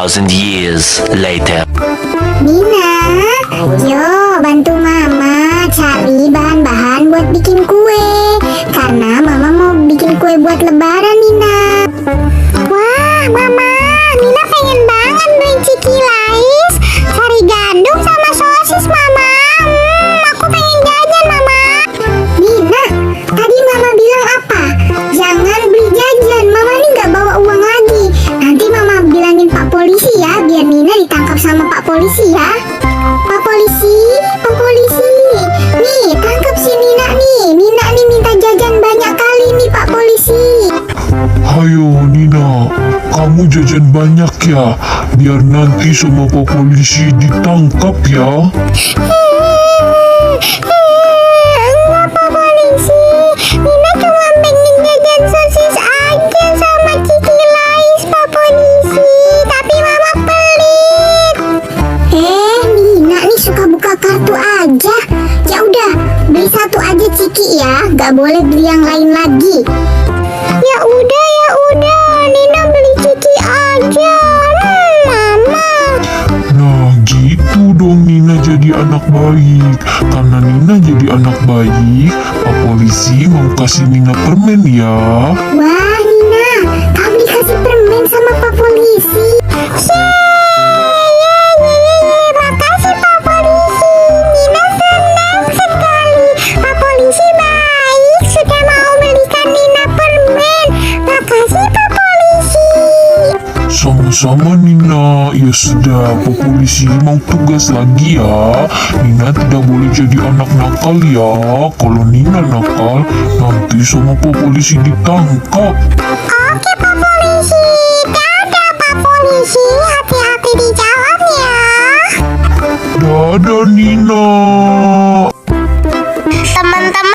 2,000 years later. Nina, yo bantu mama cari bahan-bahan buat bikin kue. Karena mama mau bikin kue buat lebaran, Nina. Wah, mama, Nina pengen banget beli Cikilais. Cari gandum sama sosis, mama. Aku pengen jajan, mama. Nina, tadi mama bilang apa? Jangan beli jajan. Mama ini nggak bawa uang lagi. Nanti mama bilangin Pak Polisi ya, biar Nina ditangkap sama Pak Polisi ya. Pak Polisi, Pak Polisi. Nih, tangkap si Nina nih. Nina nih minta jajan banyak kali nih, Pak Polisi. Hayo Nina, kamu jajan banyak ya, biar nanti semua Pak Polisi ditangkap ya. Enggak, Pak Polisi. Nina cuma pengen jajan sosis aja sama Cikilais, Pak Polisi. Tapi mama pelit. Nina nih suka buka kartu aja. Ya udah, beli satu aja Ciki ya. Gak boleh beli yang lain lagi. Ya udah, Nina beli Ciki aja. Mama. Nah gitu dong Nina jadi anak baik. Karena Nina jadi anak baik, Pak Polisi mau kasih Nina permen ya. Wah, Nina, kamu dikasih permen sama Pak Polisi. Makasih Pak Polisi. Nina senang sekali. Pak Polisi baik, sudah mau belikan Nina permen. Makasih Pak Polisi. Sama-sama Nina. Ya sudah, Pak Polisi mau tugas lagi ya. Nina tidak boleh jadi anak nakal ya. Kalau Nina nakal, nanti semua Pak Polisi ditangkap. Oke Pak Polisi. Dadah Pak Polisi. Hati-hati di jalan ya. Dadah Nina. Teman-teman,